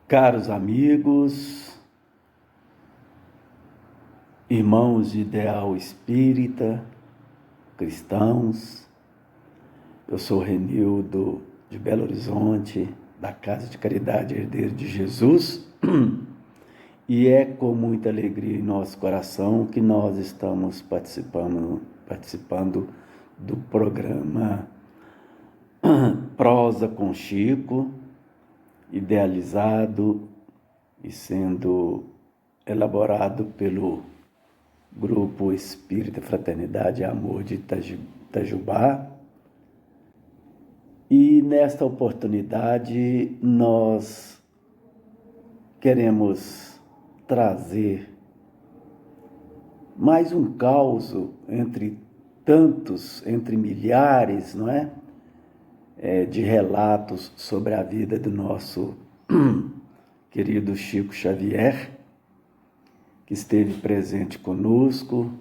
Caros amigos, irmãos de ideal espírita, cristãos, eu sou Renildo de Belo Horizonte, da Casa de Caridade Herdeiro de Jesus, e é com muita alegria em nosso coração que nós estamos participando do programa Prosa com Chico, idealizado e sendo elaborado pelo Grupo Espírita Fraternidade e Amor de Itajubá. E nesta oportunidade nós queremos trazer mais um caos entre tantos, entre milhares, não é? De relatos sobre a vida do nosso querido Chico Xavier, que esteve presente conosco,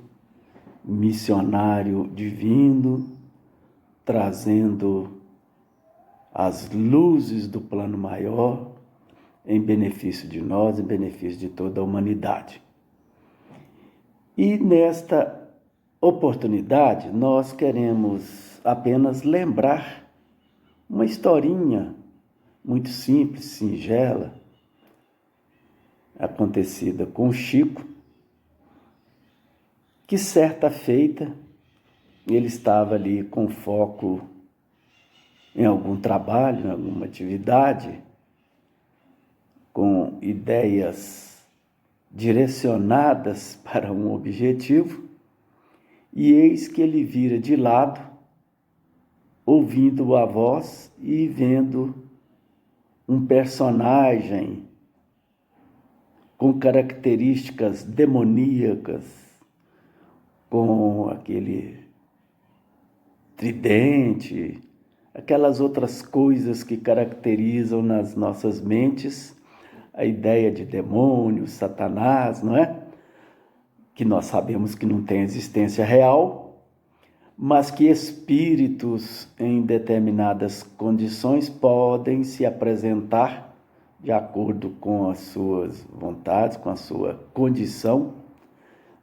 missionário divino, trazendo as luzes do plano maior em benefício de nós, em benefício de toda a humanidade. E nesta oportunidade nós queremos apenas lembrar uma historinha muito simples, singela, acontecida com o Chico, que certa feita ele estava ali com foco em algum trabalho, em alguma atividade, com ideias direcionadas para um objetivo, e eis que ele vira de lado, ouvindo a voz e vendo um personagem com características demoníacas, com aquele tridente, aquelas outras coisas que caracterizam nas nossas mentes a ideia de demônio, Satanás, não é? Que nós sabemos que não tem existência real, mas que espíritos em determinadas condições podem se apresentar de acordo com as suas vontades, com a sua condição,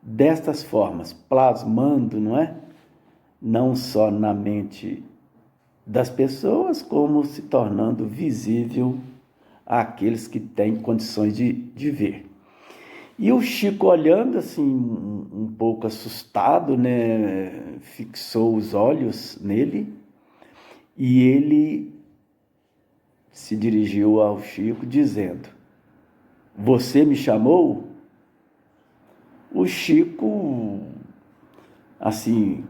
destas formas, plasmando, não é? Não só na mente das pessoas, como se tornando visível àqueles que têm condições de ver. E o Chico, olhando assim, um pouco assustado, né, fixou os olhos nele e ele se dirigiu ao Chico dizendo: "Você me chamou?" O Chico, assim,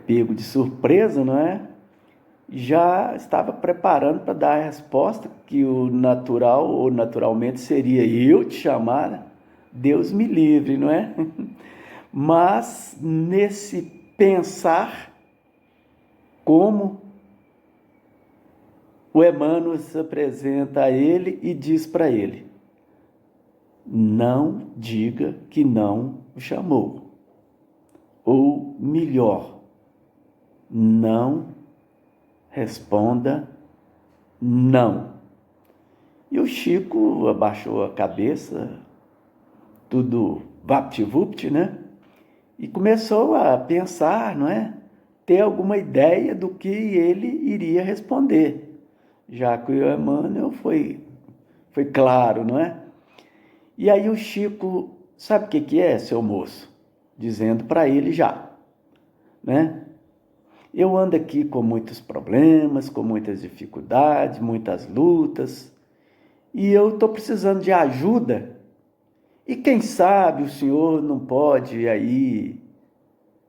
pego de surpresa, não é? Já estava preparando para dar a resposta que o natural ou naturalmente seria: eu te chamar, Deus me livre, não é? Mas nesse pensar, como o Emmanuel se apresenta a ele e diz para ele: não diga que não o chamou. Ou melhor, não responda não. E o Chico abaixou a cabeça, tudo vapt-vupt, né? E começou a pensar, não é? Ter alguma ideia do que ele iria responder, já que o Emmanuel foi claro, não é? E aí o Chico, sabe o que é, seu moço? Dizendo para ele já, né? Eu ando aqui com muitos problemas, com muitas dificuldades, muitas lutas, e eu estou precisando de ajuda. E quem sabe o senhor não pode aí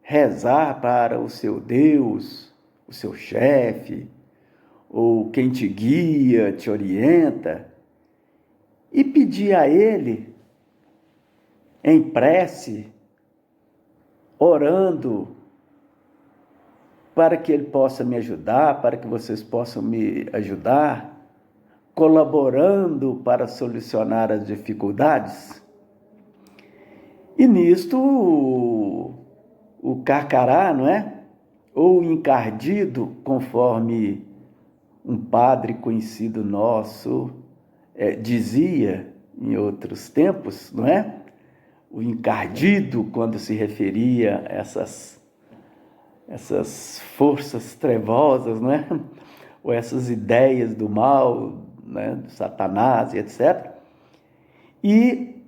rezar para o seu Deus, o seu chefe, ou quem te guia, te orienta, e pedir a ele, em prece, orando, para que ele possa me ajudar, para que vocês possam me ajudar, colaborando para solucionar as dificuldades. E nisto o carcará, não é? Ou o encardido, conforme um padre conhecido nosso dizia em outros tempos, não é? O encardido, quando se referia a essas forças trevosas, não é? Ou essas ideias do mal, né? Do Satanás e etc. E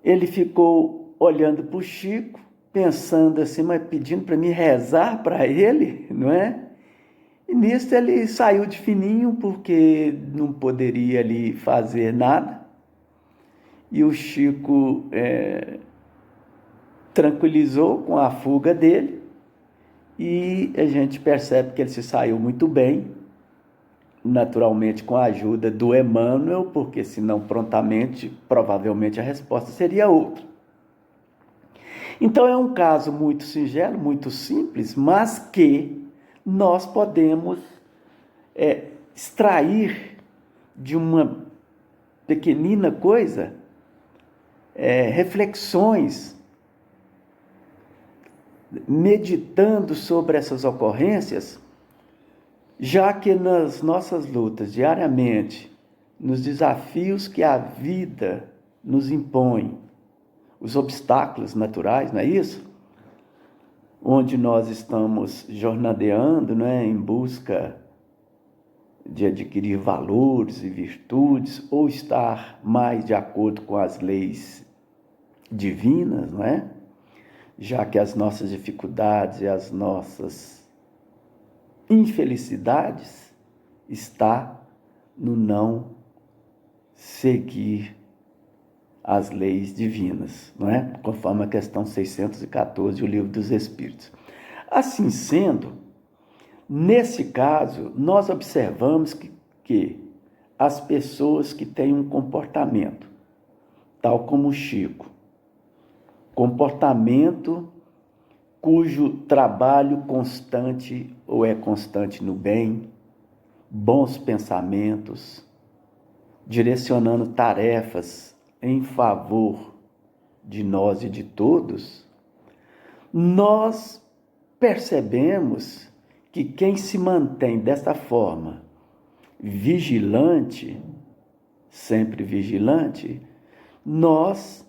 ele ficou olhando para o Chico, pensando assim, mas pedindo para mim rezar para ele, não é? E nisso ele saiu de fininho, porque não poderia ali fazer nada. E o Chico tranquilizou com a fuga dele, e a gente percebe que ele se saiu muito bem, naturalmente com a ajuda do Emmanuel, porque senão prontamente, provavelmente a resposta seria outra. Então é um caso muito singelo, muito simples, mas que nós podemos extrair de uma pequenina coisa reflexões, meditando sobre essas ocorrências, já que nas nossas lutas diariamente, nos desafios que a vida nos impõe, os obstáculos naturais, não é isso? Onde nós estamos jornadeando, não é? Em busca de adquirir valores e virtudes, ou estar mais de acordo com as leis divinas, não é? Já que as nossas dificuldades e as nossas infelicidades está no não seguir as leis divinas, não é? Conforme a questão 614 do Livro dos Espíritos. Assim sendo, nesse caso, nós observamos que as pessoas que têm um comportamento, tal como o Chico, comportamento cujo trabalho constante ou é constante no bem, bons pensamentos, direcionando tarefas em favor de nós e de todos, nós percebemos que quem se mantém desta forma, vigilante, sempre vigilante, nós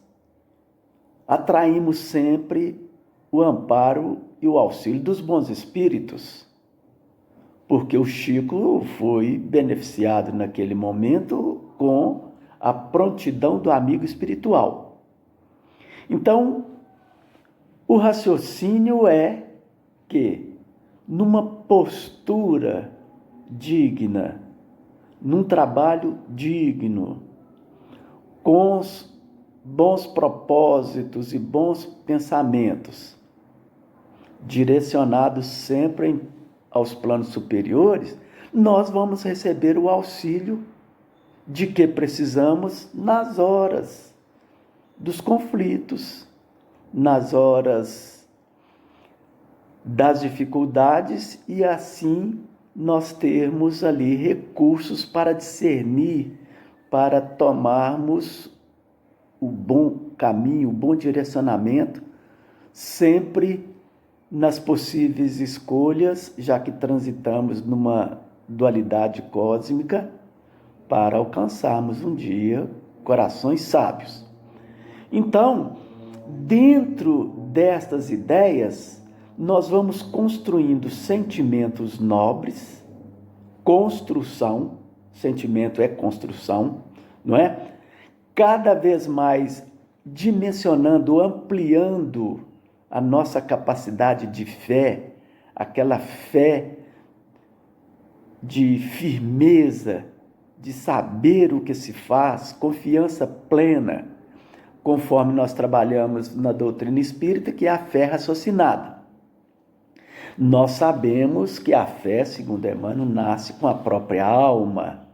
atraímos sempre o amparo e o auxílio dos bons espíritos, porque o Chico foi beneficiado naquele momento com a prontidão do amigo espiritual. Então, o raciocínio é que, numa postura digna, num trabalho digno, com os bons propósitos e bons pensamentos, direcionados sempre aos planos superiores, nós vamos receber o auxílio de que precisamos nas horas dos conflitos, nas horas das dificuldades, e assim nós termos ali recursos para discernir, para tomarmos o bom caminho, o bom direcionamento, sempre nas possíveis escolhas, já que transitamos numa dualidade cósmica, para alcançarmos um dia corações sábios. Então, dentro destas ideias, nós vamos construindo sentimentos nobres, construção, sentimento é construção, não é? Cada vez mais dimensionando, ampliando a nossa capacidade de fé, aquela fé de firmeza, de saber o que se faz, confiança plena, conforme nós trabalhamos na doutrina espírita, que é a fé raciocinada. Nós sabemos que a fé, segundo Emmanuel, nasce com a própria alma,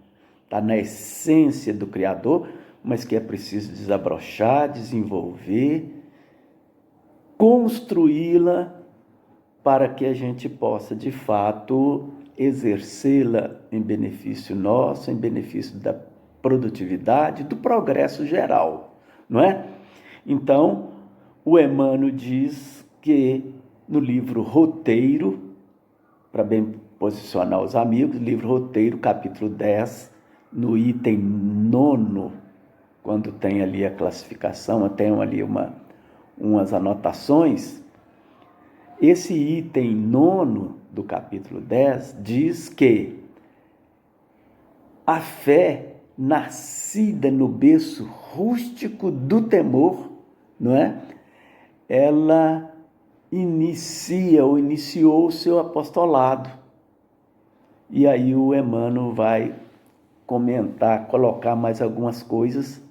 está na essência do Criador, mas que é preciso desabrochar, desenvolver, construí-la para que a gente possa, de fato, exercê-la em benefício nosso, em benefício da produtividade, do progresso geral, não é? Então, o Emmanuel diz que no livro Roteiro, para bem posicionar os amigos, livro Roteiro, capítulo 10, no item 9, quando tem ali a classificação, tem ali umas anotações, esse item 9 do capítulo 10 diz que a fé nascida no berço rústico do temor, não é? Ela iniciou o seu apostolado. E aí o Emmanuel vai comentar, colocar mais algumas coisas,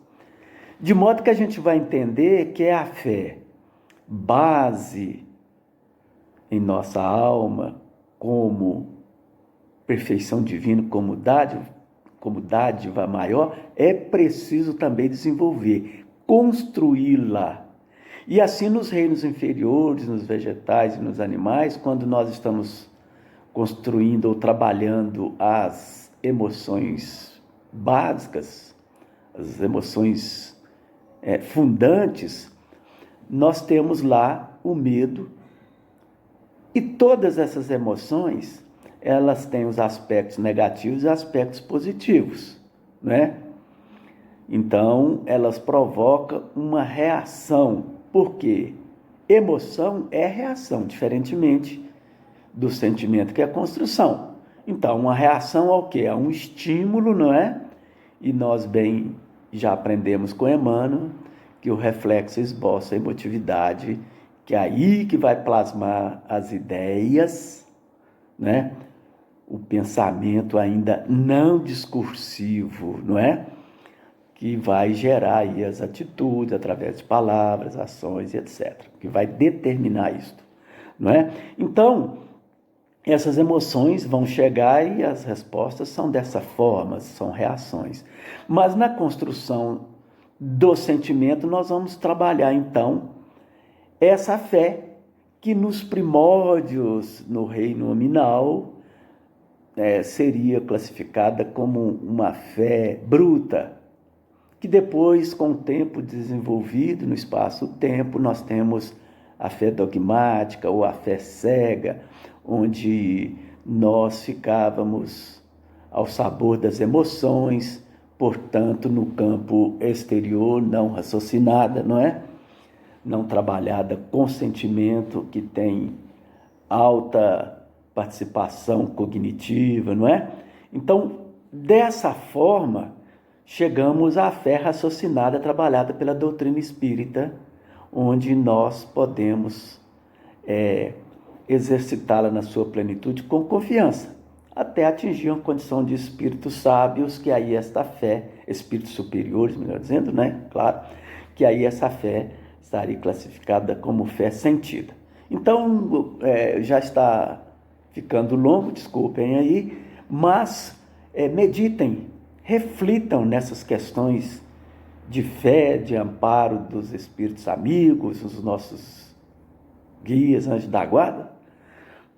de modo que a gente vai entender que é a fé base em nossa alma, como perfeição divina, como dádiva maior, é preciso também desenvolver, construí-la. E assim nos reinos inferiores, nos vegetais e nos animais, quando nós estamos construindo ou trabalhando as emoções básicas, as emoções fundantes, nós temos lá o medo. E todas essas emoções, elas têm os aspectos negativos e aspectos positivos, né? Então, elas provocam uma reação. Por quê? Emoção é reação, diferentemente do sentimento, que é construção. Então, uma reação ao quê? A um estímulo, não é? E nós bem já aprendemos com Emmanuel que o reflexo esboça a emotividade, que é aí que vai plasmar as ideias, né? O pensamento ainda não discursivo, não é? Que vai gerar aí as atitudes através de palavras, ações, etc. Que vai determinar isto, não é? Então, essas emoções vão chegar e as respostas são dessa forma, são reações. Mas na construção do sentimento, nós vamos trabalhar, então, essa fé que nos primórdios, no reino nominal, seria classificada como uma fé bruta, que depois, com o tempo desenvolvido no espaço-tempo, nós temos a fé dogmática ou a fé cega, onde nós ficávamos ao sabor das emoções, portanto, no campo exterior, não raciocinada, não é? Não trabalhada com sentimento, que tem alta participação cognitiva, não é? Então, dessa forma, chegamos à fé raciocinada trabalhada pela doutrina espírita, onde nós podemos exercitá-la na sua plenitude com confiança, até atingir uma condição de espíritos sábios, que aí esta fé, espíritos superiores, melhor dizendo, né? Claro, que aí essa fé estaria classificada como fé sentida. Então, já está ficando longo, desculpem aí, mas meditem, reflitam nessas questões de fé, de amparo dos espíritos amigos, os nossos guias, anjos da guarda,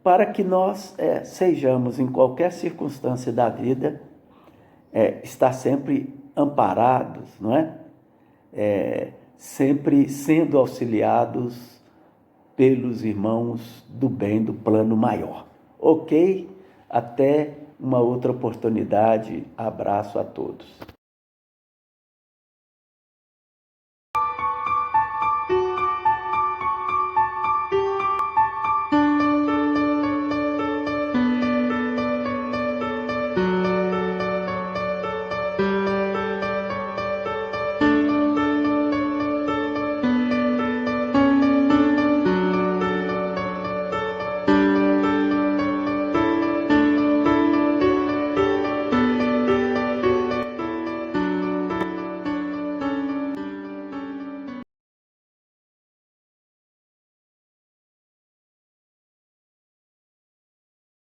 para que nós sejamos, em qualquer circunstância da vida, estar sempre amparados, não é? Sempre sendo auxiliados pelos irmãos do bem, do plano maior. Ok? Até uma outra oportunidade. Abraço a todos.